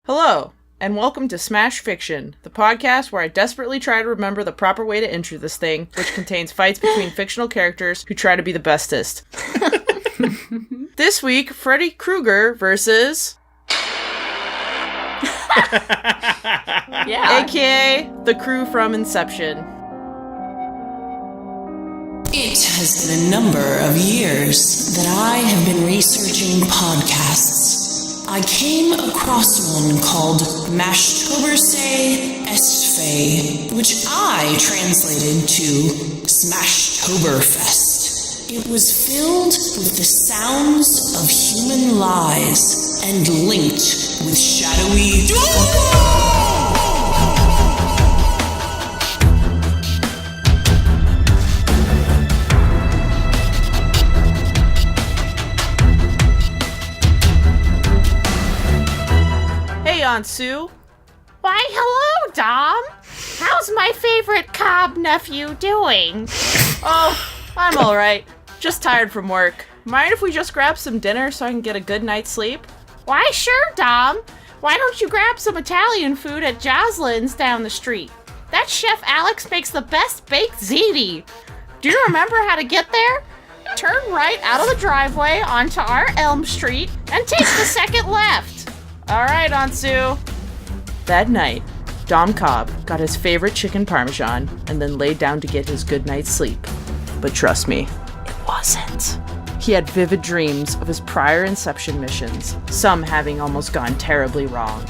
Hello, and welcome to Smash Fiction, the podcast where I desperately try to remember the proper way to intro this thing, which contains fights between fictional characters who try to be the bestest. This week, Freddy Krueger versus... aka the crew from Inception. It has been a number of years that I have been researching podcasts. I came across one called Mashtoberse Estfe, which I translated to Smashtoberfest. It was filled with the sounds of human lies and linked with shadowy... Sue. Why, hello, Dom. How's my favorite Cobb nephew doing? Oh, I'm alright. Just tired from work. Mind if we just grab some dinner so I can get a good night's sleep? Why, sure, Dom. Why don't you grab some Italian food at Jocelyn's down the street? That Chef Alex makes the best baked ziti. Do you remember how to get there? Turn right out of the driveway onto our Elm Street and take the second left. Alright, Aunt Sue. That night, Dom Cobb got his favorite chicken parmesan and then laid down to get his good night's sleep. But trust me, it wasn't. He had vivid dreams of his prior Inception missions, some having almost gone terribly wrong.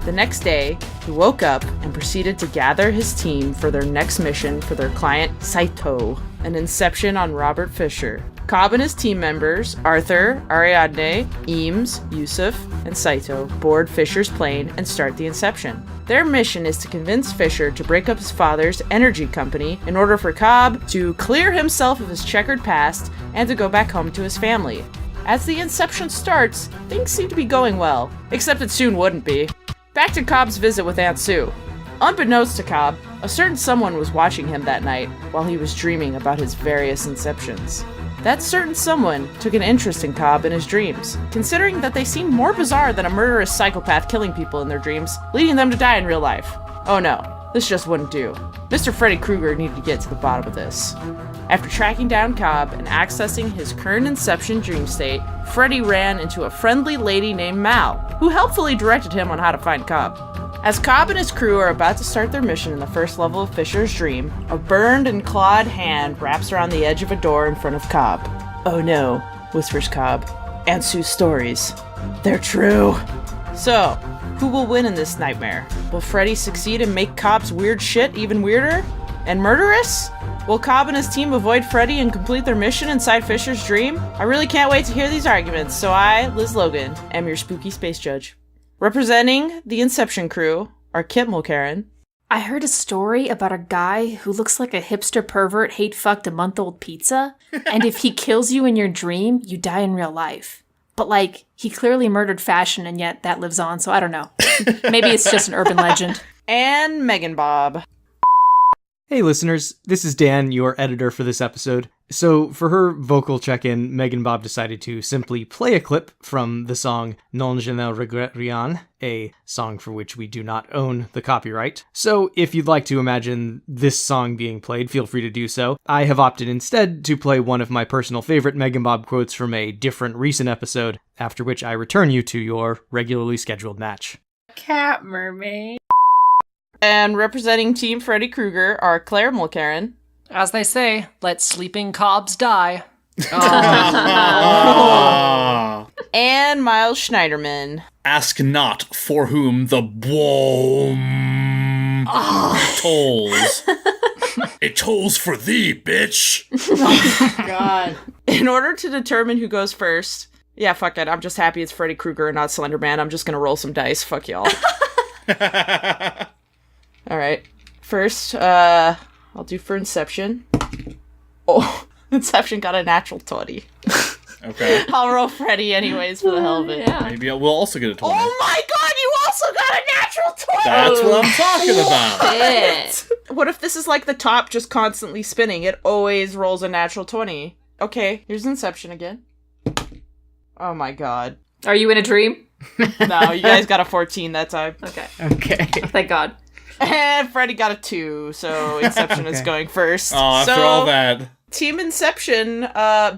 The next day, he woke up and proceeded to gather his team for their next mission for their client, Saito, an Inception on Robert Fischer. Cobb and his team members, Arthur, Ariadne, Eames, Yusuf, and Saito, board Fisher's plane and start the Inception. Their mission is to convince Fisher to break up his father's energy company in order for Cobb to clear himself of his checkered past and to go back home to his family. As the Inception starts, things seem to be going well, except it soon wouldn't be. Back to Cobb's visit with Aunt Sue. Unbeknownst to Cobb, a certain someone was watching him that night while he was dreaming about his various Inceptions. That certain someone took an interest in Cobb in his dreams, considering that they seemed more bizarre than a murderous psychopath killing people in their dreams, leading them to die in real life. Oh no, this just wouldn't do. Mr. Freddy Krueger needed to get to the bottom of this. After tracking down Cobb and accessing his current Inception dream state, Freddy ran into a friendly lady named Mal, who helpfully directed him on how to find Cobb. As Cobb and his crew are about to start their mission in the first level of Fisher's dream, a burned and clawed hand wraps around the edge of a door in front of Cobb. "Oh no," whispers Cobb. "Aunt Sue's stories. They're true." So, who will win in this nightmare? Will Freddy succeed and make Cobb's weird shit even weirder? And murderous? Will Cobb and his team avoid Freddy and complete their mission inside Fisher's dream? I really can't wait to hear these arguments, so I, Liz Logan, am your spooky space judge. Representing the Inception crew are Kit Mulcairn. I heard a story about a guy who looks like a hipster pervert hate-fucked a month-old pizza, and if he kills you in your dream, you die in real life. But, he clearly murdered fashion, and yet that lives on, so I don't know. Maybe it's just an urban legend. And Megan Bob. Hey listeners, this is Dan, your editor for this episode. So for her vocal check-in, Megan Bob decided to simply play a clip from the song Non Je ne regrette rien, a song for which we do not own the copyright. So if you'd like to imagine this song being played, feel free to do so. I have opted instead to play one of my personal favorite Megan Bob quotes from a different recent episode, after which I return you to your regularly scheduled match. Cat mermaid. And representing Team Freddy Krueger are Claire Mulcairn. As they say, let sleeping Cobbs die. And Miles Schneiderman. Ask not for whom the boom tolls. It tolls for thee, bitch. Oh, God. In order to determine who goes first, yeah, fuck it. I'm just happy it's Freddy Krueger and not Slenderman. I'm just gonna roll some dice. Fuck y'all. Alright. First, I'll do for Inception. Oh, Inception got a natural 20. Okay. I'll roll Freddy anyways for the hell of it. Yeah. Maybe we'll also get a 20. Oh my god, you also got a natural 20! That's what I'm talking about. Shit. What if this is like the top just constantly spinning? It always rolls a natural 20. Okay, here's Inception again. Oh my god. Are you in a dream? No, you guys got a 14 that time. Okay. Okay. Thank God. And Freddy got a 2, so Inception is going first. Oh, after so, all that. Team Inception,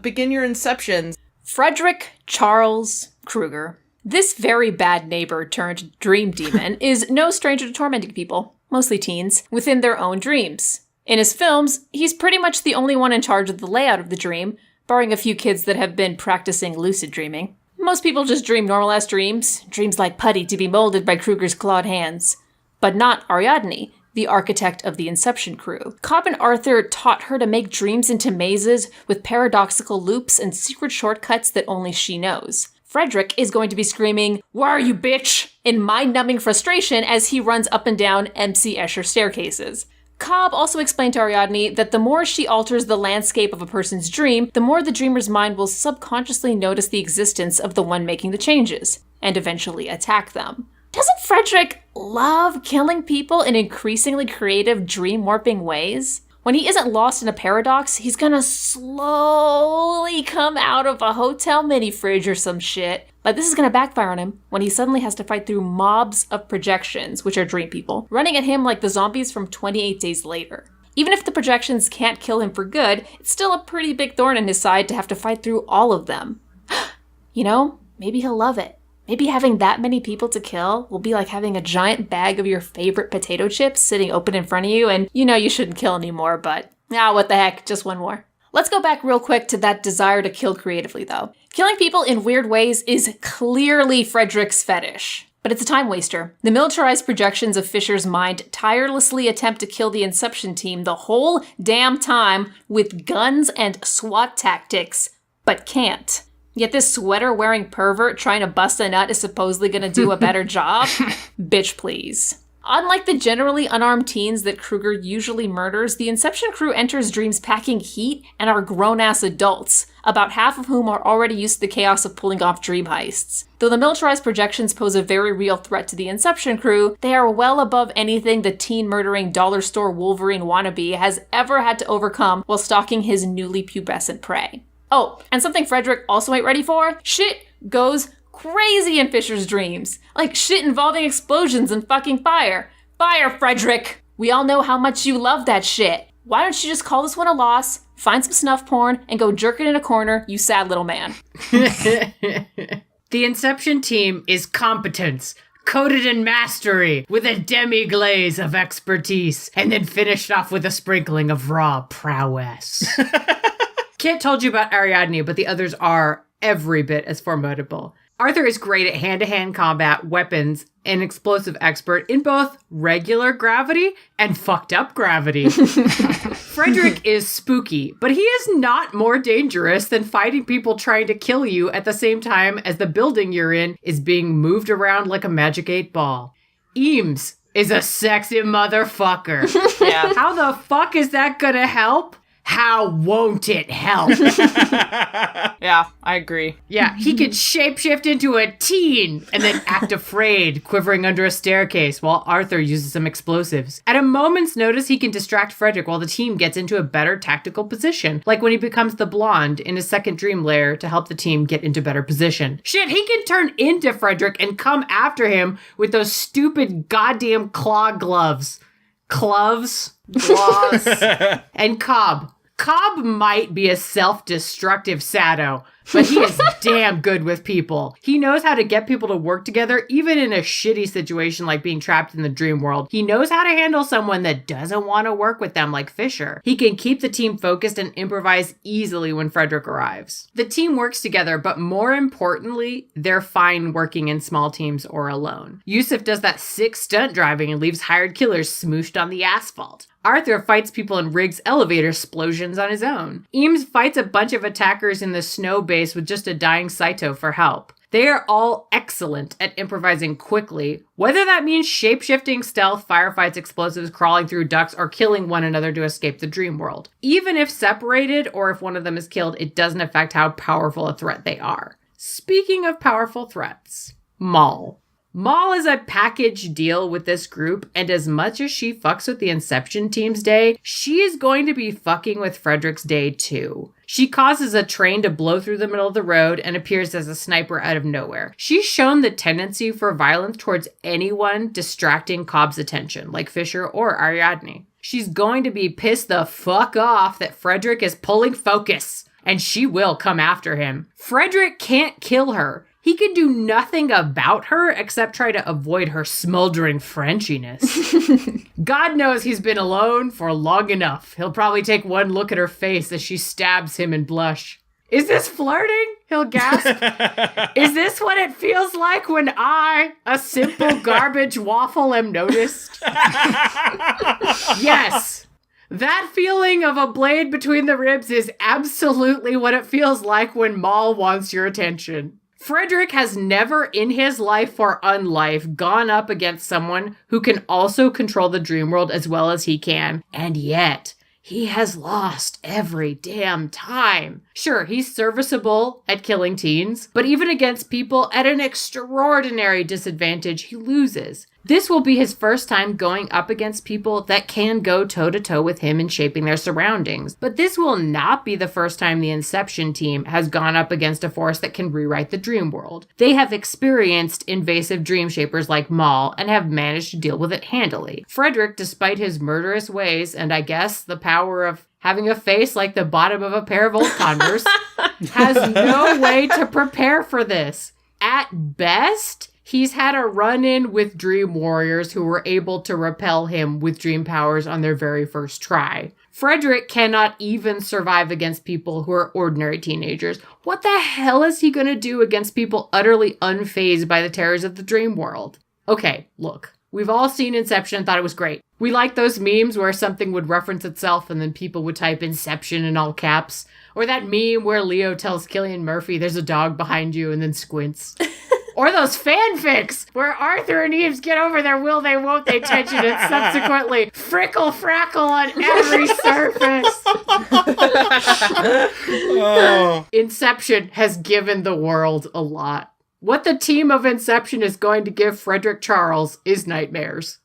begin your Inceptions. Frederick Charles Krueger. This very bad neighbor turned dream demon is no stranger to tormenting people, mostly teens, within their own dreams. In his films, he's pretty much the only one in charge of the layout of the dream, barring a few kids that have been practicing lucid dreaming. Most people just dream normal-ass dreams like putty to be molded by Krueger's clawed hands. But not Ariadne, the architect of the Inception crew. Cobb and Arthur taught her to make dreams into mazes with paradoxical loops and secret shortcuts that only she knows. Frederick is going to be screaming, "Where are you, bitch?" in mind-numbing frustration as he runs up and down MC Escher staircases. Cobb also explained to Ariadne that the more she alters the landscape of a person's dream, the more the dreamer's mind will subconsciously notice the existence of the one making the changes, and eventually attack them. Doesn't Frederick love killing people in increasingly creative dream-warping ways? When he isn't lost in a paradox, he's gonna slowly come out of a hotel mini-fridge or some shit. But this is gonna backfire on him when he suddenly has to fight through mobs of projections, which are dream people, running at him like the zombies from 28 Days Later. Even if the projections can't kill him for good, it's still a pretty big thorn in his side to have to fight through all of them. You know, maybe he'll love it. Maybe having that many people to kill will be like having a giant bag of your favorite potato chips sitting open in front of you, and you know you shouldn't kill anymore, but what the heck, just one more. Let's go back real quick to that desire to kill creatively, though. Killing people in weird ways is clearly Frederick's fetish, but it's a time waster. The militarized projections of Fisher's mind tirelessly attempt to kill the Inception team the whole damn time with guns and SWAT tactics, but can't. Yet this sweater-wearing pervert trying to bust a nut is supposedly going to do a better job? Bitch, please. Unlike the generally unarmed teens that Krueger usually murders, the Inception crew enters dreams packing heat and are grown-ass adults, about half of whom are already used to the chaos of pulling off dream heists. Though the militarized projections pose a very real threat to the Inception crew, they are well above anything the teen-murdering dollar store Wolverine wannabe has ever had to overcome while stalking his newly pubescent prey. Oh, and something Frederick also ain't ready for? Shit goes crazy in Fisher's dreams. Like shit involving explosions and fucking fire. Fire, Frederick! We all know how much you love that shit. Why don't you just call this one a loss, find some snuff porn, and go jerk it in a corner, you sad little man. The Inception team is competence, coated in mastery, with a demi-glaze of expertise, and then finished off with a sprinkling of raw prowess. Kit told you about Ariadne, but the others are every bit as formidable. Arthur is great at hand-to-hand combat, weapons, an explosive expert in both regular gravity and fucked up gravity. Frederick is spooky, but he is not more dangerous than fighting people trying to kill you at the same time as the building you're in is being moved around like a Magic 8 ball. Eames is a sexy motherfucker. Yeah. How the fuck is that gonna help? How won't it help? Yeah, I agree. Yeah, he can shapeshift into a teen and then act afraid, quivering under a staircase while Arthur uses some explosives. At a moment's notice, he can distract Frederick while the team gets into a better tactical position, like when he becomes the blonde in his second dream lair to help the team get into better position. Shit, he can turn into Frederick and come after him with those stupid goddamn claw gloves. Gloves? Claws. And Cobb. Cobb might be a self-destructive sado, but he is damn good with people. He knows how to get people to work together, even in a shitty situation like being trapped in the dream world. He knows how to handle someone that doesn't want to work with them like Fisher. He can keep the team focused and improvise easily when Frederick arrives. The team works together, but more importantly, they're fine working in small teams or alone. Yusuf does that sick stunt driving and leaves hired killers smooshed on the asphalt. Arthur fights people in Riggs' elevator explosions on his own. Eames fights a bunch of attackers in the snow base with just a dying Saito for help. They are all excellent at improvising quickly, whether that means shapeshifting, stealth, firefights, explosives, crawling through ducts, or killing one another to escape the dream world. Even if separated or if one of them is killed, it doesn't affect how powerful a threat they are. Speaking of powerful threats, Maul. Maul is a package deal with this group, and as much as she fucks with the Inception team's day, she is going to be fucking with Frederick's day too. She causes a train to blow through the middle of the road and appears as a sniper out of nowhere. She's shown the tendency for violence towards anyone distracting Cobb's attention, like Fisher or Ariadne. She's going to be pissed the fuck off that Frederick is pulling focus, and she will come after him. Frederick can't kill her. He can do nothing about her except try to avoid her smoldering Frenchiness. God knows he's been alone for long enough. He'll probably take one look at her face as she stabs him and blush. Is this flirting? He'll gasp. Is this what it feels like when I, a simple garbage waffle, am noticed? Yes. That feeling of a blade between the ribs is absolutely what it feels like when Maul wants your attention. Frederick has never in his life or unlife gone up against someone who can also control the dream world as well as he can, and yet he has lost every damn time. Sure, he's serviceable at killing teens, but even against people at an extraordinary disadvantage, he loses. This will be his first time going up against people that can go toe-to-toe with him in shaping their surroundings. But this will not be the first time the Inception team has gone up against a force that can rewrite the dream world. They have experienced invasive dream shapers like Maul and have managed to deal with it handily. Frederick, despite his murderous ways and I guess the power of having a face like the bottom of a pair of old Converse, has no way to prepare for this. At best, he's had a run-in with dream warriors who were able to repel him with dream powers on their very first try. Frederick cannot even survive against people who are ordinary teenagers. What the hell is he going to do against people utterly unfazed by the terrors of the dream world? Okay, look. We've all seen Inception and thought it was great. We like those memes where something would reference itself and then people would type Inception in all caps. Or that meme where Leo tells Cillian Murphy there's a dog behind you and then squints. Or those fanfics where Arthur and Eves get over their will they won't they tension and subsequently frickle frackle on every surface. Inception has given the world a lot. What the team of Inception is going to give Frederick Charles is nightmares.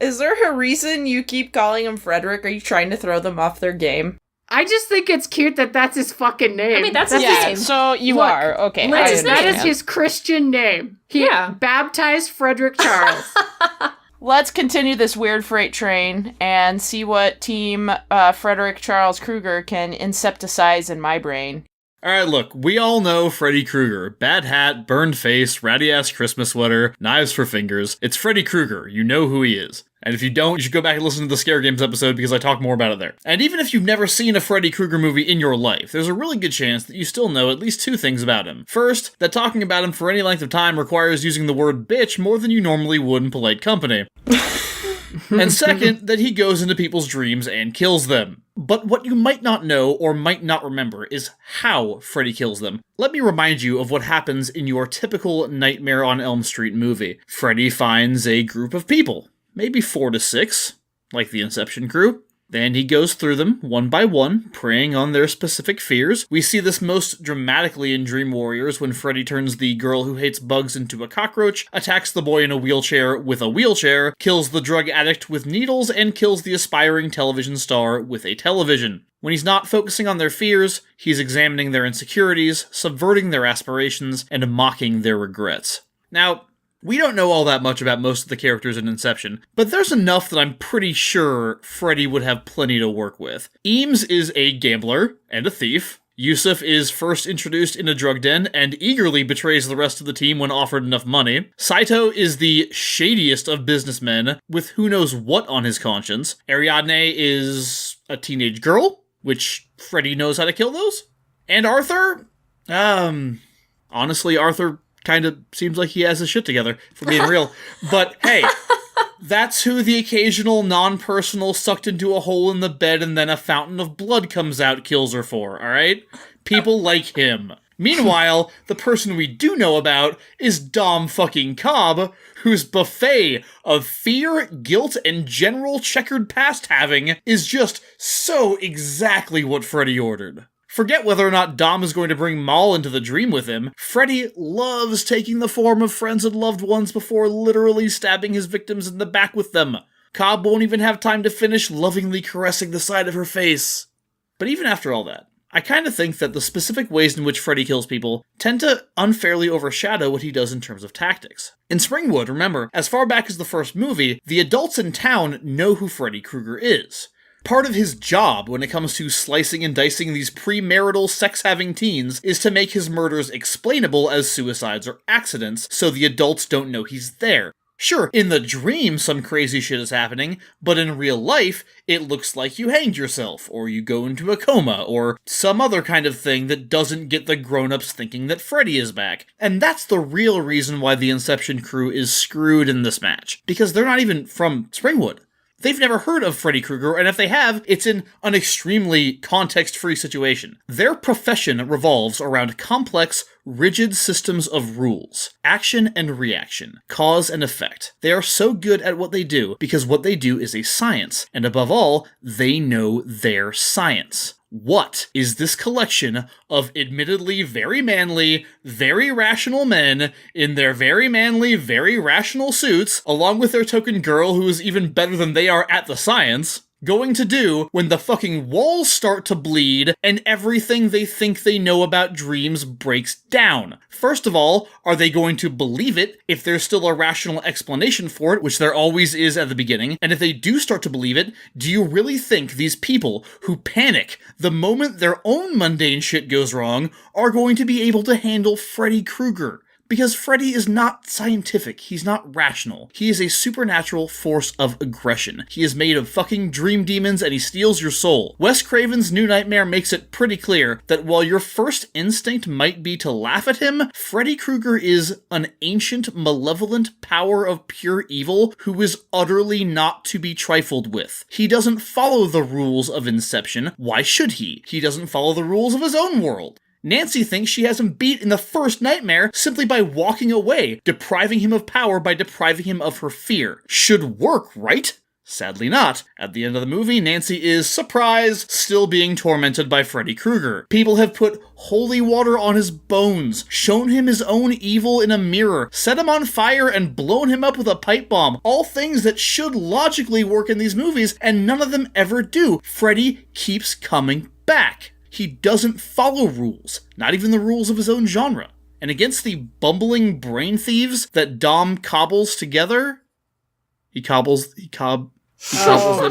Is there a reason you keep calling him Frederick? Are you trying to throw them off their game? I just think it's cute that that's his fucking name. I mean, that's his name. So you are. Okay. That I is understand. his Christian name. He baptized Frederick Charles. Let's continue this weird freight train and see what team Frederick Charles Krueger can incepticize in my brain. Alright, look, we all know Freddy Krueger. Bad hat, burned face, ratty-ass Christmas sweater, knives for fingers. It's Freddy Krueger. You know who he is. And if you don't, you should go back and listen to the Scare Games episode because I talk more about it there. And even if you've never seen a Freddy Krueger movie in your life, there's a really good chance that you still know at least two things about him. First, that talking about him for any length of time requires using the word bitch more than you normally would in polite company. And second, that he goes into people's dreams and kills them. But what you might not know or might not remember is how Freddy kills them. Let me remind you of what happens in your typical Nightmare on Elm Street movie. Freddy finds a group of people, maybe 4 to 6, like the Inception crew. Then he goes through them, one by one, preying on their specific fears. We see this most dramatically in Dream Warriors when Freddy turns the girl who hates bugs into a cockroach, attacks the boy in a wheelchair with a wheelchair, kills the drug addict with needles, and kills the aspiring television star with a television. When he's not focusing on their fears, he's examining their insecurities, subverting their aspirations, and mocking their regrets. Now, we don't know all that much about most of the characters in Inception, but there's enough that I'm pretty sure Freddy would have plenty to work with. Eames is a gambler and a thief. Yusuf is first introduced in a drug den and eagerly betrays the rest of the team when offered enough money. Saito is the shadiest of businessmen, with who knows what on his conscience. Ariadne is a teenage girl, which Freddy knows how to kill those. And Arthur? Honestly, Arthur kind of seems like he has his shit together, for being real. But hey, that's who the occasional non-personal sucked into a hole in the bed and then a fountain of blood comes out kills are for, alright? People like him. Meanwhile, the person we do know about is Dom fucking Cobb, whose buffet of fear, guilt, and general checkered past having is just so exactly what Freddy ordered. Forget whether or not Dom is going to bring Mal into the dream with him. Freddy loves taking the form of friends and loved ones before literally stabbing his victims in the back with them. Cobb won't even have time to finish lovingly caressing the side of her face. But even after all that, I kind of think that the specific ways in which Freddy kills people tend to unfairly overshadow what he does in terms of tactics. In Springwood, remember, as far back as the first movie, the adults in town know who Freddy Krueger is. Part of his job when it comes to slicing and dicing these premarital, sex-having teens is to make his murders explainable as suicides or accidents, so the adults don't know he's there. Sure, in the dream some crazy shit is happening, but in real life, it looks like you hanged yourself, or you go into a coma, or some other kind of thing that doesn't get the grown-ups thinking that Freddy is back. And that's the real reason why the Inception crew is screwed in this match, because they're not even from Springwood. They've never heard of Freddy Krueger, and if they have, it's in an extremely context-free situation. Their profession revolves around complex, rigid systems of rules, action and reaction, cause and effect. They are so good at what they do because what they do is a science, and above all, they know their science. What is this collection of admittedly very manly, very rational men in their very manly, very rational suits, along with their token girl who is even better than they are at the science, going to do when the fucking walls start to bleed and everything they think they know about dreams breaks down? First of all, are they going to believe it if there's still a rational explanation for it, which there always is at the beginning? And if they do start to believe it, do you really think these people who panic the moment their own mundane shit goes wrong are going to be able to handle Freddy Krueger? Because Freddy is not scientific, he's not rational. He is a supernatural force of aggression. He is made of fucking dream demons and he steals your soul. Wes Craven's New Nightmare makes it pretty clear that while your first instinct might be to laugh at him, Freddy Krueger is an ancient, malevolent power of pure evil who is utterly not to be trifled with. He doesn't follow the rules of Inception. Why should he? He doesn't follow the rules of his own world. Nancy thinks she has him beat in the first nightmare simply by walking away, depriving him of power by depriving him of her fear. Should work, right? Sadly not. At the end of the movie, Nancy is, surprise, still being tormented by Freddy Krueger. People have put holy water on his bones, shown him his own evil in a mirror, set him on fire, and blown him up with a pipe bomb. All things that should logically work in these movies, and none of them ever do. Freddy keeps coming back. He doesn't follow rules, not even the rules of his own genre. And against the bumbling brain thieves that Dom cobbles together, he cobbles them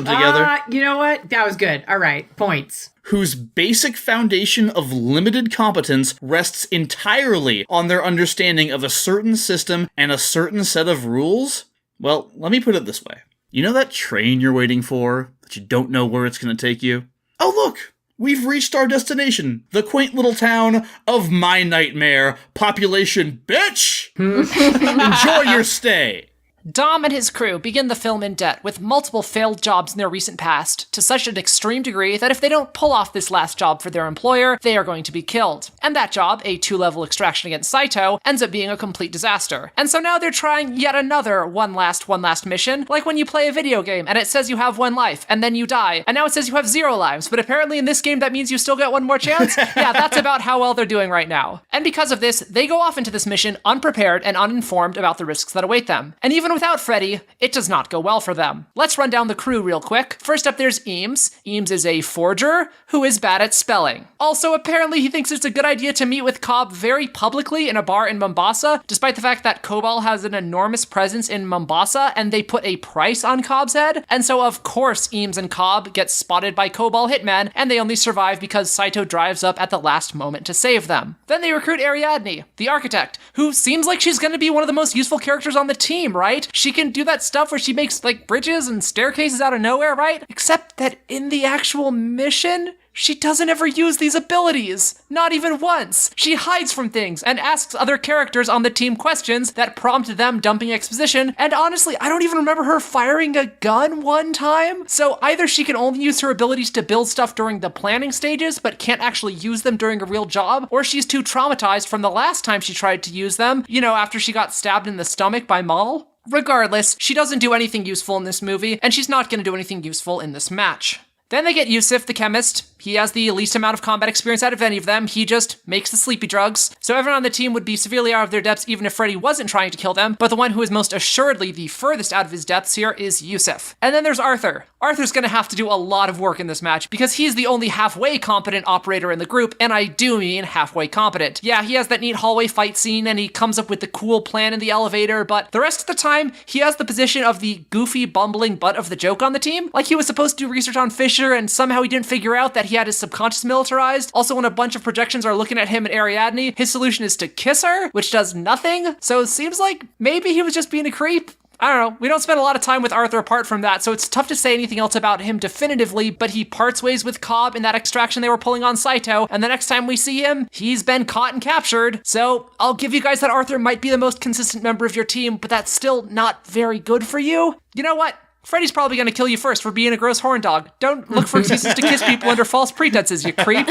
together. You know what? That was good. All right, points. Whose basic foundation of limited competence rests entirely on their understanding of a certain system and a certain set of rules? Well, let me put it this way. You know that train you're waiting for, that you don't know where it's going to take you? Oh, look! We've reached our destination, the quaint little town of my nightmare, population bitch! Enjoy your stay! Dom and his crew begin the film in debt with multiple failed jobs in their recent past, to such an extreme degree that if they don't pull off this last job for their employer, they are going to be killed. And that job, a 2-level extraction against Saito, ends up being a complete disaster. And so now they're trying yet another one last mission, like when you play a video game and it says you have 1 life, and then you die, and now it says you have 0 lives, but apparently in this game that means you still get 1 more chance? Yeah, that's about how well they're doing right now. And because of this, they go off into this mission unprepared and uninformed about the risks that await them. And even without Freddy, it does not go well for them. Let's run down the crew real quick. First up, there's Eames. Eames is a forger who is bad at spelling. Also, apparently he thinks it's a good idea to meet with Cobb very publicly in a bar in Mombasa, despite the fact that Cobalt has an enormous presence in Mombasa and they put a price on Cobb's head. And so, of course, Eames and Cobb get spotted by Cobalt hitmen, and they only survive because Saito drives up at the last moment to save them. Then they recruit Ariadne, the architect, who seems like she's going to be one of the most useful characters on the team, right? She can do that stuff where she makes, like, bridges and staircases out of nowhere, right? Except that in the actual mission, she doesn't ever use these abilities. Not even once. She hides from things and asks other characters on the team questions that prompt them dumping exposition, and honestly, I don't even remember her firing a gun one time. So either she can only use her abilities to build stuff during the planning stages, but can't actually use them during a real job, or she's too traumatized from the last time she tried to use them, you know, after she got stabbed in the stomach by Mal. Regardless, she doesn't do anything useful in this movie, and she's not going to do anything useful in this match. Then they get Yusuf, the chemist. He has the least amount of combat experience out of any of them. He just makes the sleepy drugs. So everyone on the team would be severely out of their depths even if Freddy wasn't trying to kill them. But the one who is most assuredly the furthest out of his depths here is Yusuf. And then there's Arthur. Arthur's gonna have to do a lot of work in this match because he's the only halfway competent operator in the group, and I do mean halfway competent. Yeah, he has that neat hallway fight scene and he comes up with the cool plan in the elevator, but the rest of the time, he has the position of the goofy, bumbling butt of the joke on the team. Like he was supposed to do research on Fischer and somehow he didn't figure out that he had his subconscious militarized. Also, when a bunch of projections are looking at him and Ariadne, his solution is to kiss her, which does nothing. So it seems like maybe he was just being a creep. I don't know. We don't spend a lot of time with Arthur apart from that, so it's tough to say anything else about him definitively, but he parts ways with Cobb in that extraction they were pulling on Saito, and the next time we see him, he's been caught and captured. So I'll give you guys that Arthur might be the most consistent member of your team, but that's still not very good for you. You know what? Freddy's probably going to kill you first for being a gross horn dog. Don't look for excuses to kiss people under false pretenses, you creep.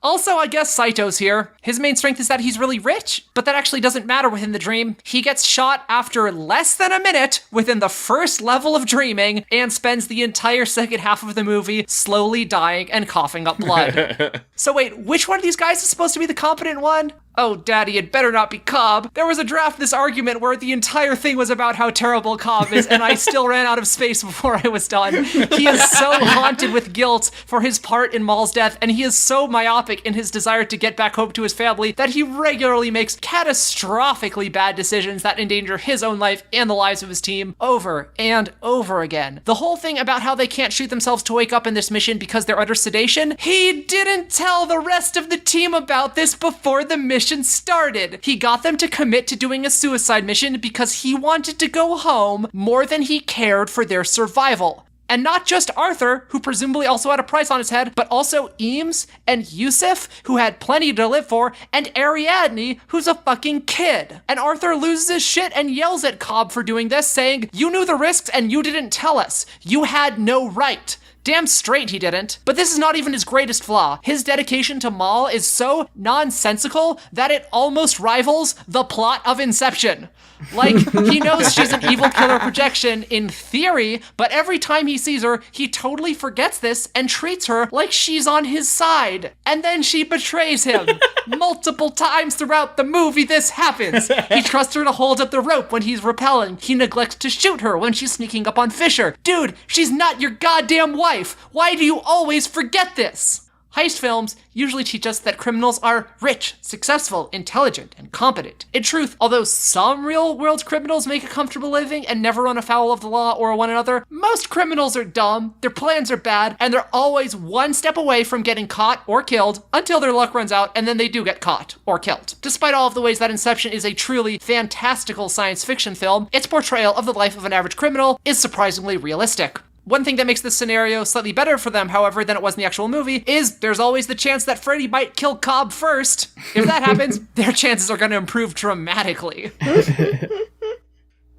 Also, I guess Saito's here. His main strength is that he's really rich, but that actually doesn't matter within the dream. He gets shot after less than a minute within the first level of dreaming and spends the entire second half of the movie slowly dying and coughing up blood. So wait, which one of these guys is supposed to be the competent one? Oh, Daddy, it better not be Cobb. There was a draft of this argument where the entire thing was about how terrible Cobb is, and I still ran out of space before I was done. He is so haunted with guilt for his part in Maul's death, and he is so myopic in his desire to get back home to his family that he regularly makes catastrophically bad decisions that endanger his own life and the lives of his team over and over again. The whole thing about how they can't shoot themselves to wake up in this mission because they're under sedation, he didn't tell the rest of the team about this before the mission started. He got them to commit to doing a suicide mission because he wanted to go home more than he cared for their survival. And not just Arthur, who presumably also had a price on his head, but also Eames and Yusuf, who had plenty to live for, and Ariadne, who's a fucking kid. And Arthur loses his shit and yells at Cobb for doing this, saying, "You knew the risks and you didn't tell us. You had no right." Damn straight he didn't. But this is not even his greatest flaw. His dedication to Maul is so nonsensical that it almost rivals the plot of Inception. Like, he knows she's an evil killer projection in theory, but every time he sees her, he totally forgets this and treats her like she's on his side. And then she betrays him. Multiple times throughout the movie this happens. He trusts her to hold up the rope when he's rappelling. He neglects to shoot her when she's sneaking up on Fischer. Dude, she's not your goddamn wife. Why do you always forget this? Heist films usually teach us that criminals are rich, successful, intelligent, and competent. In truth, although some real-world criminals make a comfortable living and never run afoul of the law or one another, most criminals are dumb, their plans are bad, and they're always one step away from getting caught or killed until their luck runs out and then they do get caught or killed. Despite all of the ways that Inception is a truly fantastical science fiction film, its portrayal of the life of an average criminal is surprisingly realistic. One thing that makes this scenario slightly better for them, however, than it was in the actual movie, is there's always the chance that Freddy might kill Cobb first. If that happens, their chances are going to improve dramatically.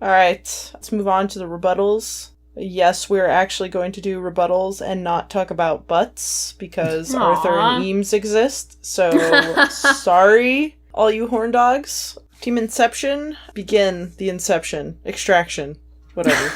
All right, let's move on to the rebuttals. Yes, we're actually going to do rebuttals and not talk about butts because Arthur and Eames exist. So, sorry, all you horn dogs. Team Inception, begin the Inception. Extraction. Whatever.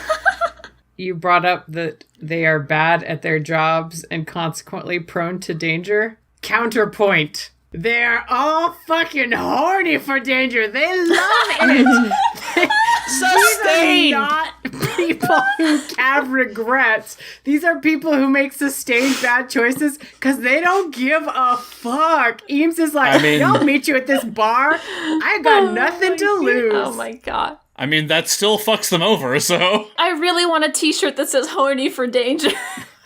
You brought up that they are bad at their jobs and consequently prone to danger. Counterpoint. They're all fucking horny for danger. They love it. Sustained. These are not people who have regrets. These are people who make sustained bad choices because they don't give a fuck. Eames is like, I'll meet you at this bar. I got nothing to lose. Oh my god. I mean, that still fucks them over, so... I really want a t-shirt that says horny for danger.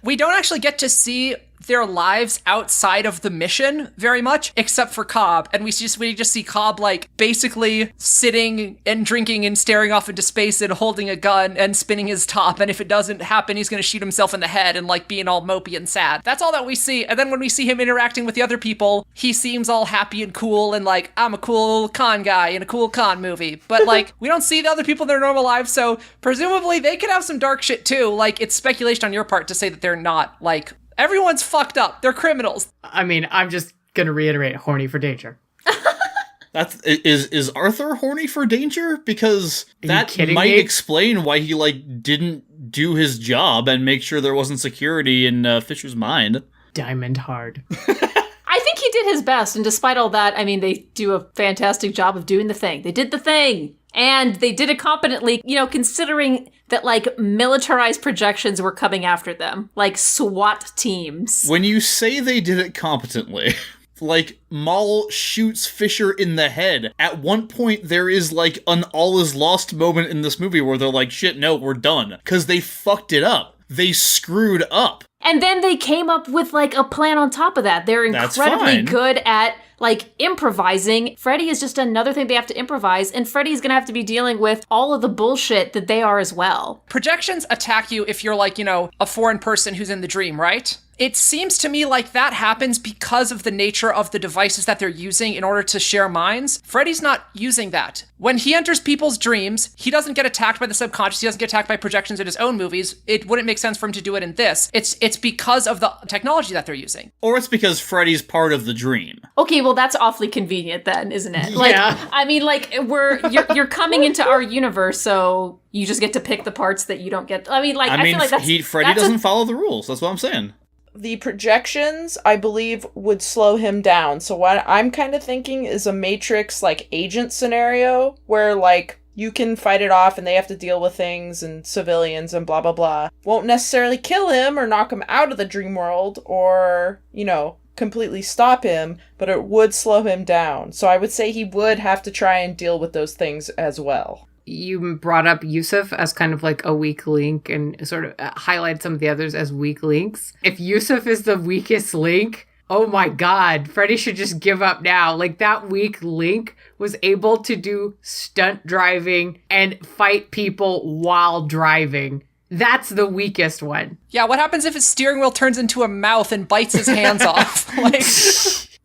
We don't actually get to see their lives outside of the mission very much, except for Cobb. And we just see Cobb, like, basically sitting and drinking and staring off into space and holding a gun and spinning his top. And if it doesn't happen, he's going to shoot himself in the head and, like, being all mopey and sad. That's all that we see. And then when we see him interacting with the other people, he seems all happy and cool and, like, I'm a cool con guy in a cool con movie. But, like, we don't see the other people in their normal lives, so presumably they could have some dark shit, too. Like, it's speculation on your part to say that they're not, like... Everyone's fucked up. They're criminals. I mean, I'm just gonna reiterate, horny for danger. Is Arthur horny for danger? Because that might explain why he, like, didn't do his job and make sure there wasn't security in Fisher's mind. Diamond hard. I think he did his best, and despite all that, I mean, they do a fantastic job of doing the thing. They did the thing, and they did it competently, considering that, militarized projections were coming after them, like SWAT teams. When you say they did it competently... Maul shoots Fisher in the head. At one point, there is, an all is lost moment in this movie where they're like, shit, no, we're done. Because they fucked it up. They screwed up. And then they came up with, a plan on top of that. They're incredibly good at, improvising. Freddy is just another thing they have to improvise, and Freddy's gonna have to be dealing with all of the bullshit that they are as well. Projections attack you if you're, a foreign person who's in the dream, right? It seems to me like that happens because of the nature of the devices that they're using in order to share minds. Freddy's not using that. When he enters people's dreams, he doesn't get attacked by the subconscious. He doesn't get attacked by projections in his own movies. It wouldn't make sense for him to do it in this. It's because of the technology that they're using. Or it's because Freddy's part of the dream. Okay, well, that's awfully convenient then, isn't it? Yeah. I mean, you're coming into our universe, so you just get to pick the parts that you don't get. I feel like Freddy doesn't follow the rules. That's what I'm saying. The projections, I believe, would slow him down. So what I'm kind of thinking is a Matrix, agent scenario where, you can fight it off and they have to deal with things and civilians and blah, blah, blah. Won't necessarily kill him or knock him out of the dream world or, completely stop him, but it would slow him down. So I would say he would have to try and deal with those things as well. You brought up Yusuf as kind of a weak link and sort of highlighted some of the others as weak links. If Yusuf is the weakest link, oh my God, Freddy should just give up now. That weak link was able to do stunt driving and fight people while driving. That's the weakest one. Yeah, what happens if his steering wheel turns into a mouth and bites his hands off?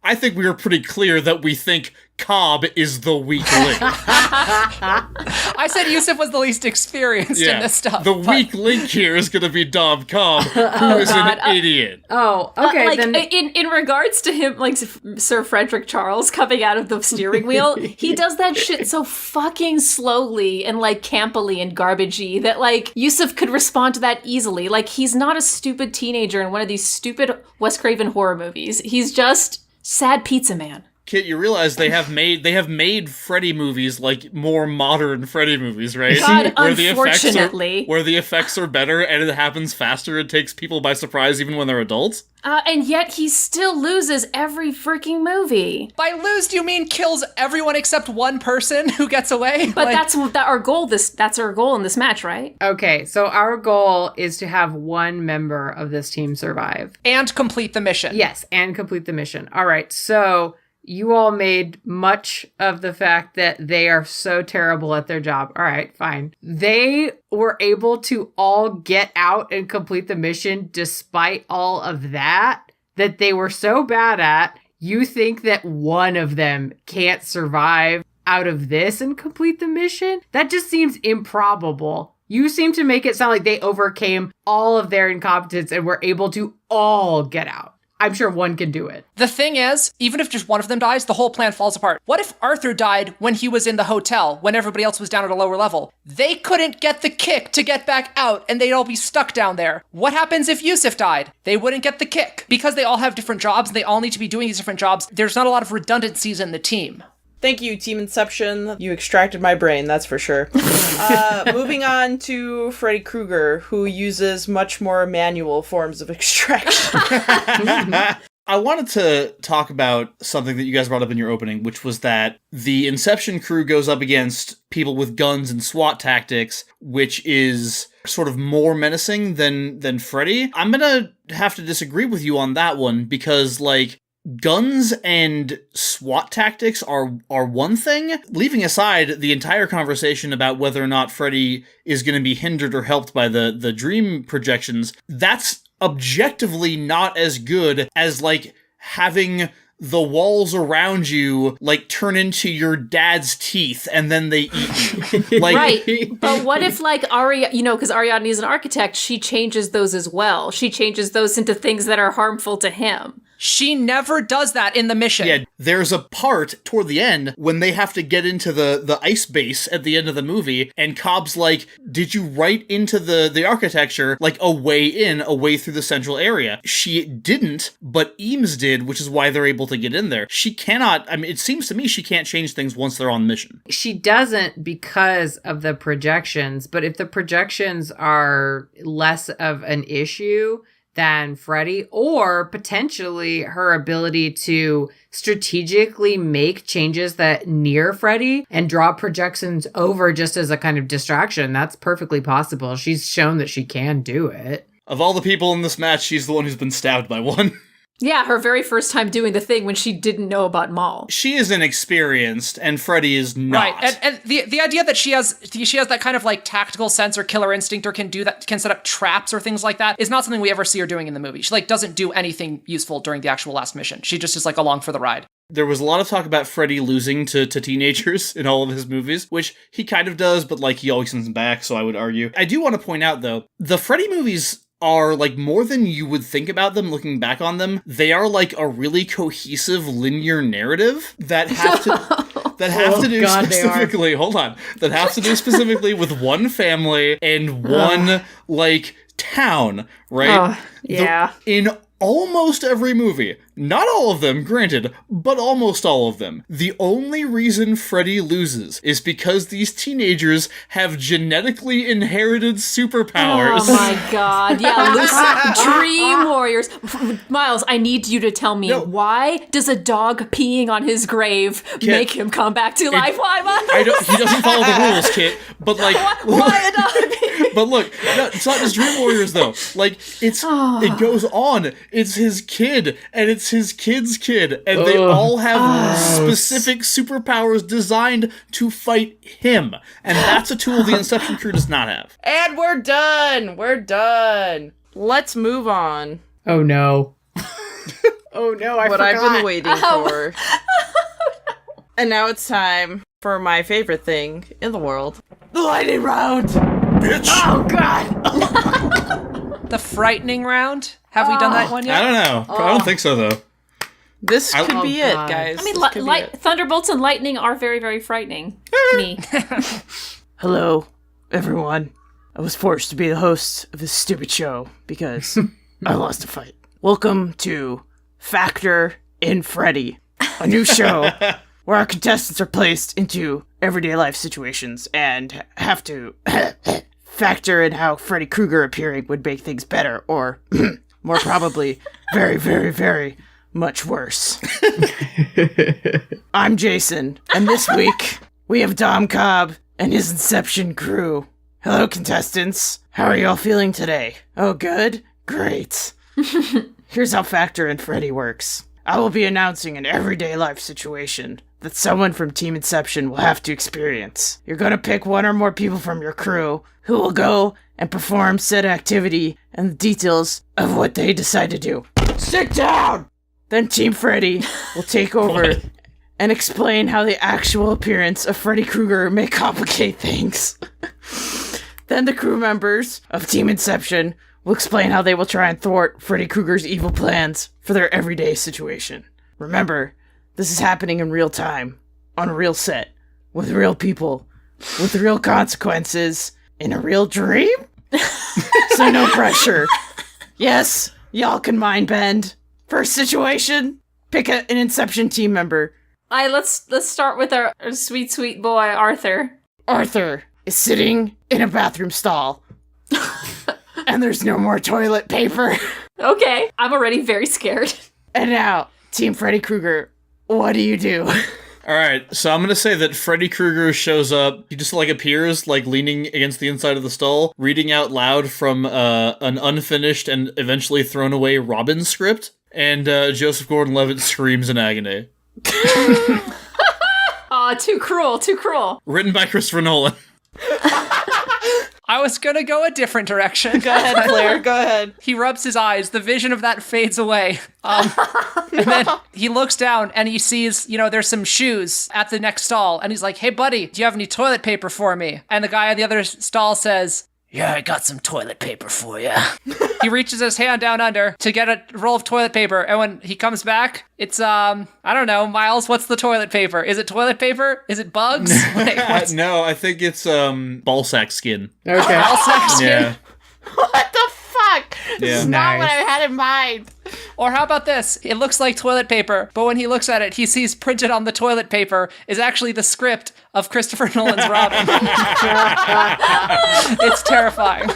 I think we were pretty clear that we think Cobb is the weak link. I said Yusuf was the least experienced in this stuff. The weak link here is going to be Dom Cobb, who is an idiot. Oh, okay. Then in regards to him, Sir Frederick Charles coming out of the steering wheel, he does that shit so fucking slowly and campily and garbagey that Yusuf could respond to that easily. He's not a stupid teenager in one of these stupid Wes Craven horror movies. He's just sad pizza man. Kit, you realize they have made Freddy movies more modern Freddy movies, right? God, where unfortunately. where the effects are better and it happens faster, it takes people by surprise even when they're adults. And yet he still loses every freaking movie. By lose, do you mean kills everyone except one person who gets away? But that's our goal. That's our goal in this match, right? Okay, so our goal is to have one member of this team survive. And complete the mission. Yes, and complete the mission. All right, so... You all made much of the fact that they are so terrible at their job. All right, fine. They were able to all get out and complete the mission despite all of that they were so bad at. You think that one of them can't survive out of this and complete the mission? That just seems improbable. You seem to make it sound like they overcame all of their incompetence and were able to all get out. I'm sure one can do it. The thing is, even if just one of them dies, the whole plan falls apart. What if Arthur died when he was in the hotel, when everybody else was down at a lower level? They couldn't get the kick to get back out, and they'd all be stuck down there. What happens if Yusuf died? They wouldn't get the kick. Because they all have different jobs, and they all need to be doing these different jobs, there's not a lot of redundancies in the team. Thank you, Team Inception. You extracted my brain, that's for sure. Moving on to Freddy Krueger, who uses much more manual forms of extraction. I wanted to talk about something that you guys brought up in your opening, which was that the Inception crew goes up against people with guns and SWAT tactics, which is sort of more menacing than Freddy. I'm gonna have to disagree with you on that one, because, guns and SWAT tactics are one thing. Leaving aside the entire conversation about whether or not Freddy is going to be hindered or helped by the dream projections, that's objectively not as good as, having the walls around you, turn into your dad's teeth and then they eat you. Right. But what if, because Ariadne is an architect, she changes those as well. She changes those into things that are harmful to him. She never does that in the mission. Yeah, there's a part toward the end when they have to get into the ice base at the end of the movie, and Cobb's like, did you write into the architecture, like, a way through the central area? She didn't, but Eames did, which is why they're able to get in there. She cannot, I mean, it seems to me she can't change things once they're on mission. She doesn't because of the projections, but if the projections are less of an issue than Freddy, or potentially her ability to strategically make changes that near Freddy and draw projections over just as a kind of distraction, that's perfectly possible. She's shown that she can do it. Of all the people in this match, she's the one who's been stabbed by one. Yeah, her very first time doing the thing when she didn't know about Maul. She is inexperienced, and Freddy is not. Right, and the idea that she has that kind of like tactical sense or killer instinct or can set up traps or things like that is not something we ever see her doing in the movie. She like doesn't do anything useful during the actual last mission. She just is like along for the ride. There was a lot of talk about Freddy losing to teenagers in all of his movies, which he kind of does, but like he always sends them back, so I would argue. I do want to point out, though, the Freddy movies are like more than you would think about them looking back on them. They are like a really cohesive linear narrative that have to do specifically with one family and one like town, right? Yeah. In almost every movie, not all of them, granted, but almost all of them, the only reason Freddy loses is because these teenagers have genetically inherited superpowers. Oh my god, yeah, Dream Warriors. Miles, I need you to tell me, why does a dog peeing on his grave make him come back to life? Why, Miles? He doesn't follow the rules, Kit, but like... Why a dog peeing? But look, no, it's not just Dream Warriors, though. Like, it goes on. It's his kid, and it's his kid's kid, and they all have specific superpowers designed to fight him. And that's a tool the Inception crew does not have. And we're done. We're done. Let's move on. Oh no. Oh no, I what forgot. I've been waiting for. And now it's time for my favorite thing in the world. The lightning round! Bitch! Oh god! The frightening round? Have we done that one yet? I don't know. I don't think so, though. This could be it, God. guys. I mean, thunderbolts and lightning are very, very frightening. Me. Hello, everyone. I was forced to be the host of this stupid show because I lost a fight. Welcome to Factor in Freddy, a new show where our contestants are placed into everyday life situations and have to factor in how Freddy Krueger appearing would make things better, or more probably, very, very, very much worse. I'm Jason, and this week we have Dom Cobb and his Inception crew. Hello, contestants. How are y'all feeling today? Oh, good? Great. Here's how Factor in Freddy works. I will be announcing an everyday life situation that someone from Team Inception will have to experience. You're gonna pick one or more people from your crew who will go and perform said activity and the details of what they decide to do. Sit down! Then Team Freddy will take over and explain how the actual appearance of Freddy Krueger may complicate things. Then the crew members of Team Inception will explain how they will try and thwart Freddy Krueger's evil plans for their everyday situation. Remember, this is happening in real time, on a real set, with real people, with real consequences, in a real dream? So no pressure. Yes, y'all can mind bend. First situation, pick an Inception team member. Let's start with our sweet, sweet boy, Arthur. Arthur is sitting in a bathroom stall. And there's no more toilet paper. Okay, I'm already very scared. And now, Team Freddy Krueger, what do you do? Alright, so I'm gonna say that Freddy Krueger shows up, he just like appears, like leaning against the inside of the stall, reading out loud from an unfinished and eventually thrown away Robin script, and Joseph Gordon-Levitt screams in agony. Aw, too cruel, too cruel. Written by Christoper Nolan. I was gonna go a different direction. Go ahead, Claire, go ahead. He rubs his eyes, the vision of that fades away. And then he looks down and he sees, there's some shoes at the next stall. And he's like, hey, buddy, do you have any toilet paper for me? And the guy at the other stall says, yeah, I got some toilet paper for you. He reaches his hand down under to get a roll of toilet paper, and when he comes back, it's, I don't know, Miles, what's the toilet paper? Is it toilet paper? Is it bugs? No, I think it's ballsack skin. Okay. Ballsack skin? Yeah. What the fuck? This is not what I Nice. had in mind. Or how about this? It looks like toilet paper, but when he looks at it, he sees printed on the toilet paper is actually the script of Christopher Nolan's Robin. It's terrifying.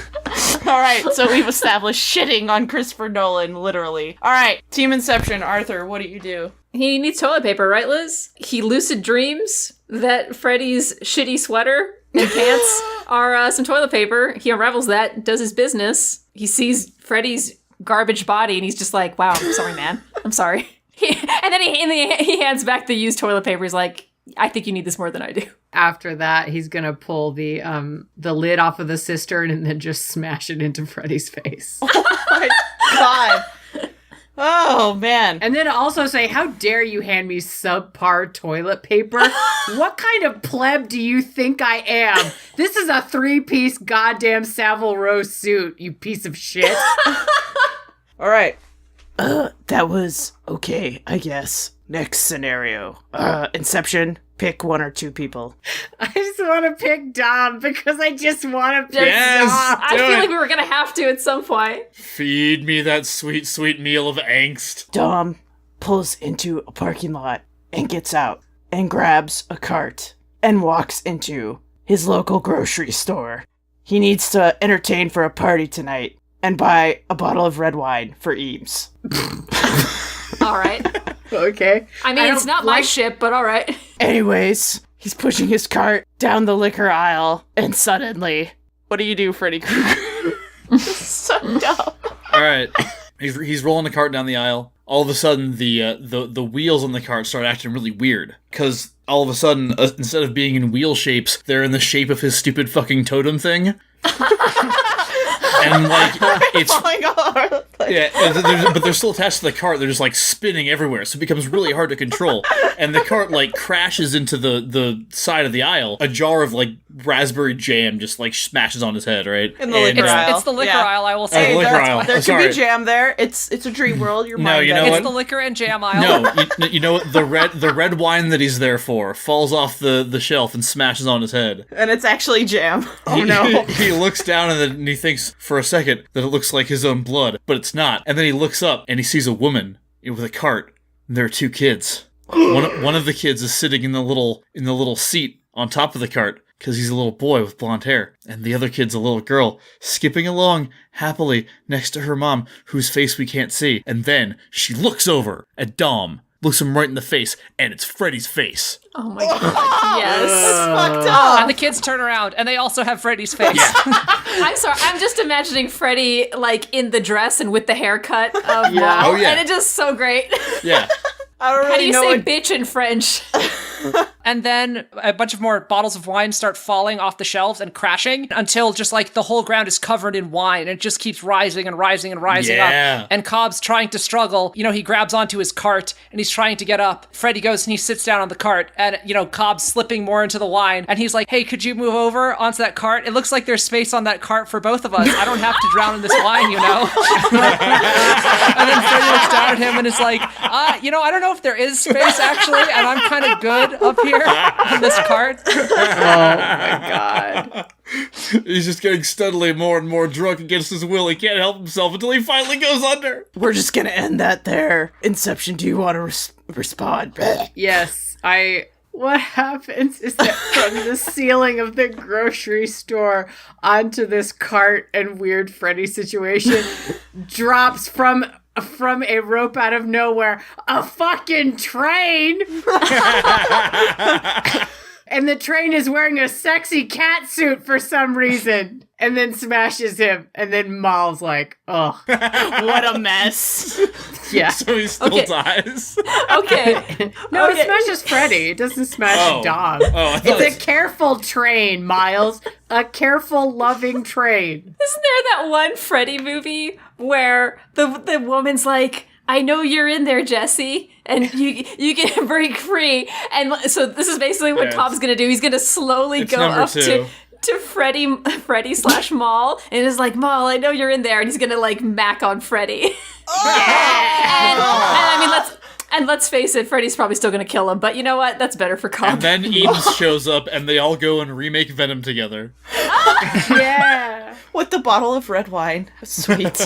All right, so we've established shitting on Christopher Nolan, literally. All right, Team Inception, Arthur, what do you do? He needs toilet paper, right, Liz? He lucid dreams that Freddy's shitty sweater and pants are some toilet paper. He unravels that, does his business. He sees Freddy's garbage body, and he's just like, wow, I'm sorry, man. I'm sorry. And then he hands back the used toilet paper. He's like, I think you need this more than I do. After that, he's gonna pull the lid off of the cistern and then just smash it into Freddy's face. Oh my god. Oh, man. And then also say, how dare you hand me subpar toilet paper? What kind of pleb do you think I am? This is a 3-piece goddamn Savile Row suit, you piece of shit. All right. That was okay, I guess. Next scenario. Inception, pick 1 or 2 people. I just want to pick Dom because I just want to pick Yes! Dom. I feel like we were gonna have to at some point. Feed me that sweet, sweet meal of angst. Dom pulls into a parking lot and gets out and grabs a cart and walks into his local grocery store. He needs to entertain for a party tonight and buy a bottle of red wine for Eames. All right. Okay. I mean, it's don't not my like- ship, but all right. Anyways, he's pushing his cart down the liquor aisle, and suddenly, what do you do, Freddy Krueger? So dumb. All right. He's rolling the cart down the aisle. All of a sudden, the wheels on the cart start acting really weird. Because all of a sudden, instead of being in wheel shapes, they're in the shape of his stupid fucking totem thing. And like it's Falling all over the place. yeah, but they're still attached to the cart. They're just like spinning everywhere, so it becomes really hard to control. And the cart like crashes into the side of the aisle. A jar of like raspberry jam just like smashes on his head, right? In the liquor And, aisle. It's the liquor Yeah. aisle, I will Oh, say. the liquor There- aisle. There could Sorry. be jam there. It's a dream world. Your No, mind you know bending. It's what? the liquor and jam aisle. No, you know what? The red wine that he's there for falls off the shelf and smashes on his head. And it's actually jam. Oh no. He looks down and then he thinks for a second that it looks like his own blood, but it's not. And then he looks up and he sees a woman with a cart. And there are 2 kids. One of the kids is sitting in the little seat on top of the cart because he's a little boy with blonde hair, and the other kid's a little girl skipping along happily next to her mom, whose face we can't see. And then she looks over at Dom, looks him right in the face, and it's Freddy's face. Oh my god. Yes. Fucked up. And the kids turn around, and they also have Freddy's face. I'm sorry. I'm just imagining Freddy like in the dress and with the haircut of Yeah. Wall, Oh, yeah. and it's just so great. Yeah. I don't How do really you know say what bitch in French? And then a bunch of more bottles of wine start falling off the shelves and crashing until just like the whole ground is covered in wine, and it just keeps rising and rising and rising Yeah. up. And Cobb's trying to struggle. You know, he grabs onto his cart and he's trying to get up. Freddy goes and he sits down on the cart, and you know, Cobb's slipping more into the wine, and he's like, hey, could you move over onto that cart? It looks like there's space on that cart for both of us. I don't have to drown in this wine, you know? And then Freddy looks down at him and is like, you know, I don't know if there is space actually, and I'm kind of good up here on this cart. He's just getting steadily more and more drunk against his will. He can't help himself until he finally goes under. We're just gonna end that there. Inception, do you want to respond? Yes, what happens is that from the ceiling of the grocery store onto this cart and weird Freddy situation drops from a rope out of nowhere a fucking train. And the train is wearing a sexy cat suit for some reason. And then smashes him. And then Mal's like, oh, What a mess. yeah. So he still Okay. dies. Okay. No, Okay. it smashes Freddy. It doesn't smash Oh. Dom. Oh, I thought It's a careful train, Miles. A careful, loving train. Isn't there that one Freddy movie where the woman's like, I know you're in there, Jesse, and you can break free. And so this is basically what Yeah. Cobb's gonna do. He's gonna slowly It's go number up 2. to. to Freddy slash Maul, and is like, Maul, I know you're in there, and he's gonna like mac on Freddy. And let's face it, Freddy's probably still gonna kill him, but you know what? That's better for Cobb. And then Eames shows up, and they all go and remake Venom together. Yeah. With the bottle of red wine. Sweet.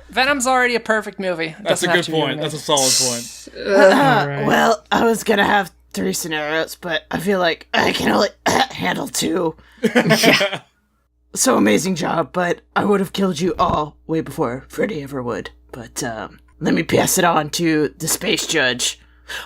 Venom's already a perfect movie. That's a good point. That's a solid point. Well, I was gonna have 3 scenarios, but I feel like I can only handle 2. So amazing job, but I would have killed you all way before Freddy ever would. But let me pass it on to the space judge.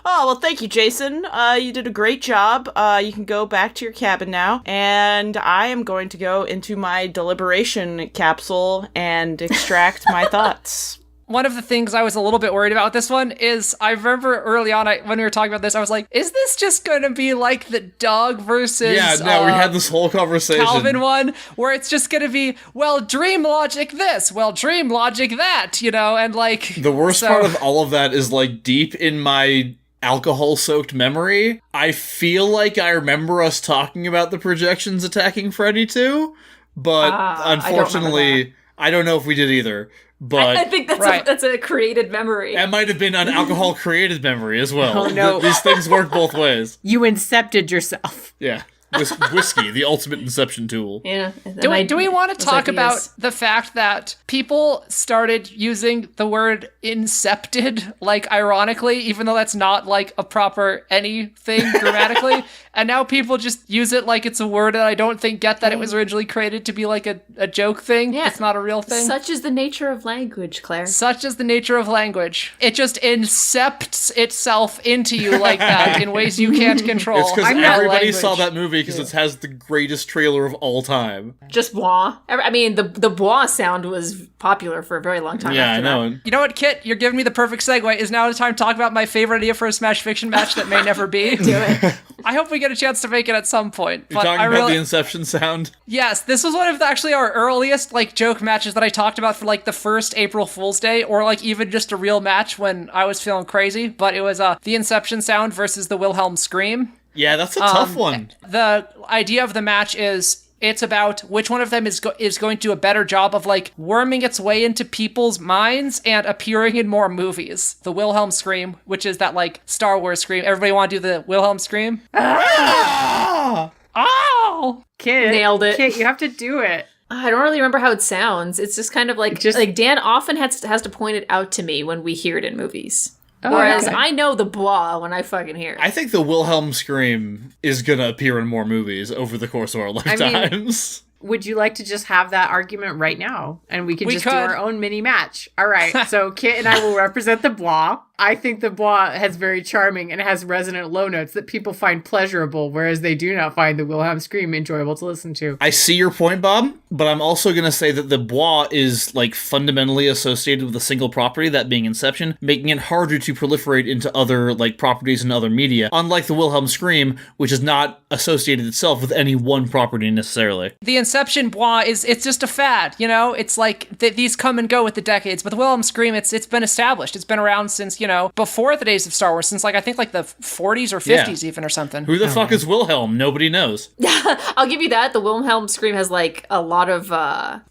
Oh, well, thank you, Jason. You did a great job. You can go back to your cabin now. And I am going to go into my deliberation capsule and extract my thoughts. One of the things I was a little bit worried about with this one is I remember early on when we were talking about this, I was like, is this just going to be like the dog versus Yeah, no, we had this whole conversation. Calvin one where it's just going to be, well, dream logic this, well, dream logic that, you know, and like... The worst part of all of that is like deep in my alcohol-soaked memory, I feel like I remember us talking about the projections attacking Freddy too, but unfortunately, I don't know if we did either. But I think that's a created memory. That might have been an alcohol-created memory as well. Oh, no. These things work both ways. You incepted yourself. Yeah. Whiskey, the ultimate inception tool. Yeah. Do we want to talk about the fact that people started using the word incepted, like ironically, even though that's not like a proper anything grammatically, and now people just use it like it's a word that I don't think get that it was originally created to be like a joke thing. Yeah. It's not a real thing. Such is the nature of language, Claire. Such is the nature of language. It just incepts itself into you like that in ways you can't control. It's because That everybody language. saw that movie because it has the greatest trailer of all time. Just bois. I mean, the bois sound was popular for a very long time. Yeah, I after know. You know what, Kit? You're giving me the perfect segue. Is now the time to talk about my favorite idea for a Smash Fiction match that may never be? Do it. I hope we get a chance to make it at some point. You're talking about the Inception sound? Yes, this was one of actually our earliest like joke matches that I talked about for like the first April Fool's Day, or like even just a real match when I was feeling crazy. But it was the Inception sound versus the Wilhelm Scream. Yeah, that's a tough one. The idea of the match is it's about which one of them is going to do a better job of like worming its way into people's minds and appearing in more movies. The Wilhelm Scream, which is that like Star Wars scream. Everybody want to do the Wilhelm Scream? Oh! Kid. Nailed it. Kid, you have to do it. I don't really remember how it sounds. It's just kind of like Dan often has to point it out to me when we hear it in movies. Whereas I know the bois when I fucking hear it. I think the Wilhelm Scream is gonna appear in more movies over the course of our lifetimes. Would you like to just have that argument right now? And we can do could. our own mini match. All right. So Kit and I will represent the bois. I think the bois has very charming and has resonant low notes that people find pleasurable, whereas they do not find the Wilhelm Scream enjoyable to listen to. I see your point, Bob, but I'm also going to say that the bois is like fundamentally associated with a single property, that being Inception, making it harder to proliferate into other like properties and other media, unlike the Wilhelm Scream, which is not associated itself with any one property necessarily. The Inception bois it's just a fad, you know? It's like these come and go with the decades, but the Wilhelm Scream, it's been established. It's been around since, before the days of Star Wars, since like I think like the 40s or 50s even or something. Who the fuck is Wilhelm? Nobody knows. I'll give you that. The Wilhelm Scream has like a lot of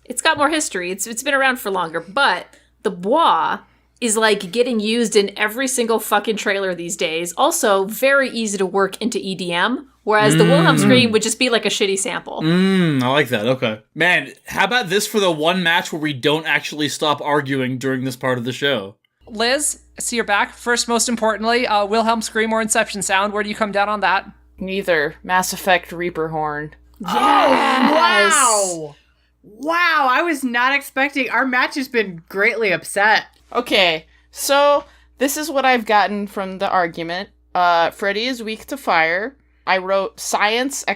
it's got more history. It's been around for longer, but the bois is like getting used in every single fucking trailer these days. Also very easy to work into EDM. Whereas the Wilhelm Scream would just be like a shitty sample. I like that. Okay. Man, how about this for the one match where we don't actually stop arguing during this part of the show? Liz, I see you're back. First, most importantly, Wilhelm Scream or Inception sound. Where do you come down on that? Neither. Mass Effect Reaper Horn. Yes. Wow. Wow, I was not expecting. Our match has been greatly upset. Okay, so this is what I've gotten from the argument. Freddy is weak to fire. I wrote science ! I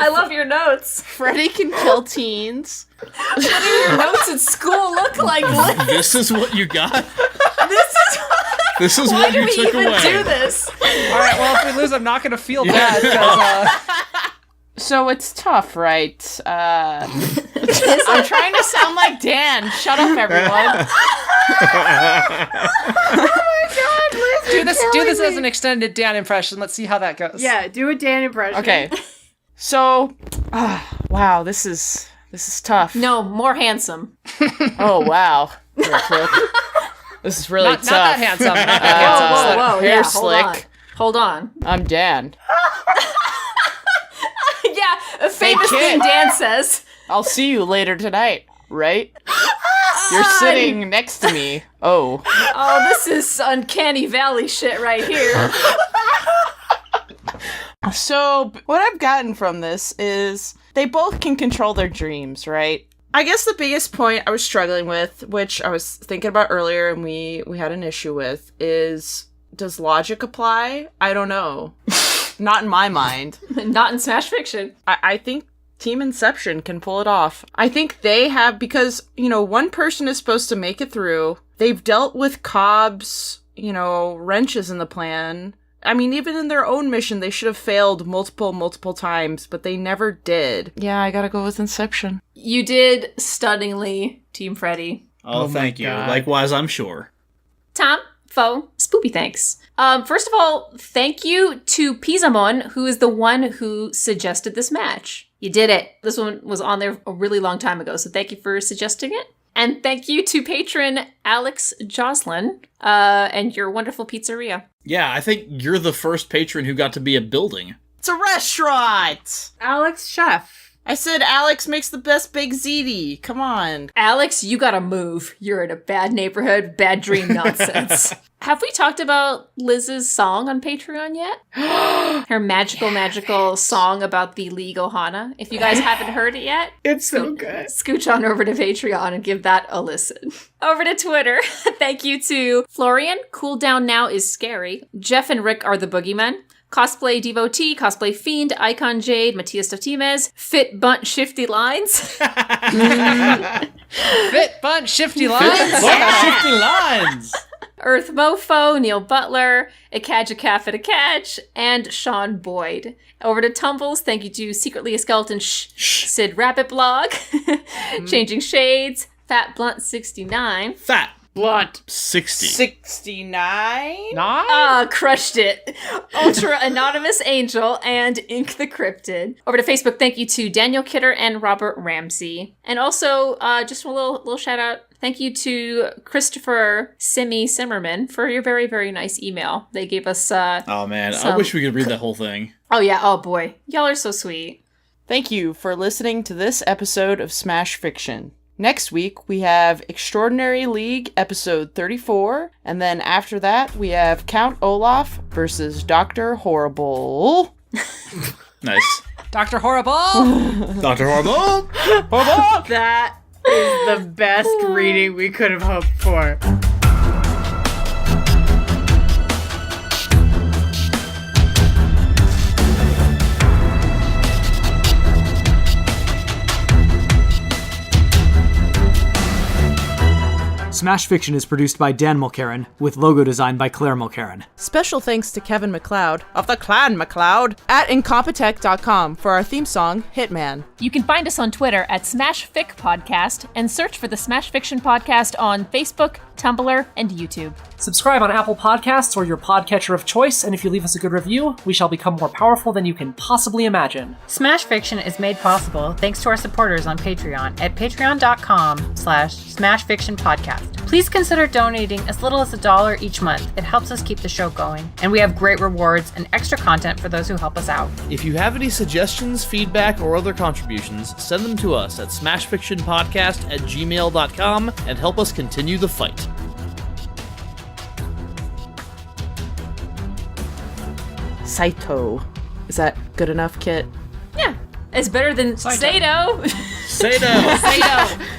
love your notes. Freddy can kill teens. What do your notes at school look like, Liz? This is what you got? This is what you took even away. do this? All right, well, if we lose, I'm not going to feel bad. 'Cause, So it's tough, right? I'm trying to sound like Dan. Shut up, everyone. Oh my god, Liz, Do this as an extended Dan impression. Let's see how that goes. Yeah, do a Dan impression. Okay. So, wow, this is tough. No, more handsome. Oh, wow. Here, Cliff. This is really tough. Not that handsome. Not that handsome. Whoa, Hair yeah, slick. Hold on. I'm Dan. Yeah, a famous kid. thing Dan says. I'll see you later tonight, right? You're sitting next to me. Oh. Oh, this is uncanny valley shit right here. So, what I've gotten from this is they both can control their dreams, right? I guess the biggest point I was struggling with, which I was thinking about earlier and we had an issue with, is does logic apply? I don't know. Not in my mind. Not in Smash Fiction. I think Team Inception can pull it off. I think they have, because, one person is supposed to make it through. They've dealt with Cobb's, wrenches in the plan. I mean, even in their own mission, they should have failed multiple times, but they never did. Yeah, I gotta go with Inception. You did stunningly, Team Freddy. Oh, thank you. Likewise, I'm sure. Tom, Fo, Spoopy thanks. First of all, thank you to Pizamon, who is the one who suggested this match. You did it. This one was on there a really long time ago, so thank you for suggesting it. And thank you to patron Alex Jocelyn and your wonderful pizzeria. Yeah, I think you're the first patron who got to be a building. It's a restaurant! Alex Chef. I said Alex makes the best baked ziti. Come on. Alex, you gotta move. You're in a bad neighborhood, bad dream nonsense. Have we talked about Liz's song on Patreon yet? Her magical song about the League Ohana. If you guys haven't heard it yet, It's so good. scooch on over to Patreon and give that a listen. Over to Twitter. Thank you to Florian. Cool Down Now is Scary. Jeff and Rick are the boogeymen. Cosplay Devotee, Cosplay Fiend, Icon Jade, Matias Totimes, Fit Bunt Shifty Lines. Fit Bunt Shifty Lines. Shifty lines! Earth Mofo, Neil Butler, A Catch, and Sean Boyd. Over to Tumbles, thank you to Secretly a Skeleton Sid Rabbit Blog, Changing Shades, Fat Blunt 69. Fat Blunt. 60. 69? Crushed it. Ultra Anonymous Angel and Ink the Cryptid. Over to Facebook, thank you to Daniel Kidder and Robert Ramsey. And also, just a little shout out. Thank you to Christopher Simmerman for your very, very nice email. They gave us, Oh man, I wish we could read that whole thing. Oh yeah, oh boy. Y'all are so sweet. Thank you for listening to this episode of Smash Fiction. Next week, we have Extraordinary League episode 34, and then after that, we have Count Olaf versus Dr. Horrible. Nice. Dr. Horrible. Dr. Horrible! Horrible! That is the best reading we could have hoped for. Smash Fiction is produced by Dan Mulcairn, with logo design by Claire Mulcairn. Special thanks to Kevin MacLeod of the Clan MacLeod at Incompetech.com for our theme song, Hitman. You can find us on Twitter at SmashFic Podcast and search for the Smash Fiction Podcast on Facebook, Tumblr, and YouTube. Subscribe on Apple Podcasts or your podcatcher of choice, and if you leave us a good review, we shall become more powerful than you can possibly imagine. Smash Fiction is made possible thanks to our supporters on Patreon at patreon.com/smashfictionpodcast. Please consider donating as little as $1 each month. It helps us keep the show going. And we have great rewards and extra content for those who help us out. If you have any suggestions, feedback, or other contributions, send them to us at smashfictionpodcast@gmail.com and help us continue the fight. Saito. Is that good enough, Kit? Yeah, it's better than Sato. Sato!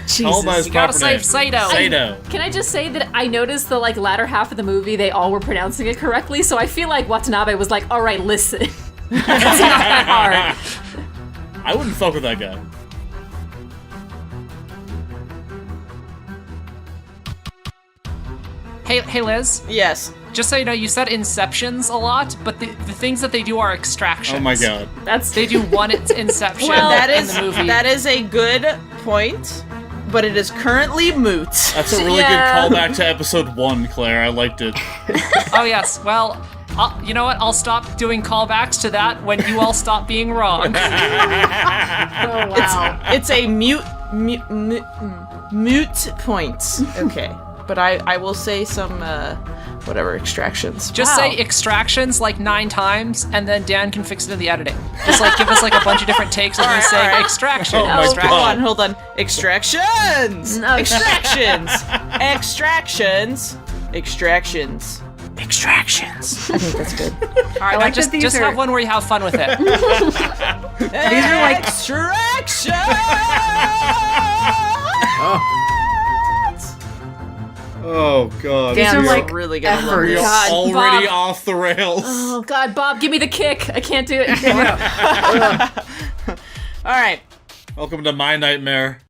Jesus. Almost You gotta proper say name. Sato. Sato. Can I just say that I noticed the latter half of the movie, they all were pronouncing it correctly, so I feel like Watanabe was like, all right, listen. It's not that hard. I wouldn't fuck with that guy. Hey Liz, Yes. just so you know, you said Inceptions a lot, but the things that they do are extractions. Oh my god. That's They do one Inception That in is the movie. that is a good point. but it is currently moot. That's a really Yeah. good callback to episode 1, Claire. I liked it. Oh, yes. Well, you know what? I'll stop doing callbacks to that when you all stop being wrong. Oh, wow. It's a moot point. Okay. But I will say some, extractions. Just say extractions like 9 times, and then Dan can fix it in the editing. Just like give us like a bunch of different takes of me saying alright. extraction. Oh my extraction. God. Hold on. Extractions! No. Extractions! Extractions! Extractions. Extractions. I think that's good. All right, like just that these have are- one where you have fun with it. These are like- extractions! Oh, God. These are we like really gonna love efforts. We are this. God, already Bob. off the rails. Oh God, Bob, give me the kick. I can't do it. All right. Welcome to my nightmare.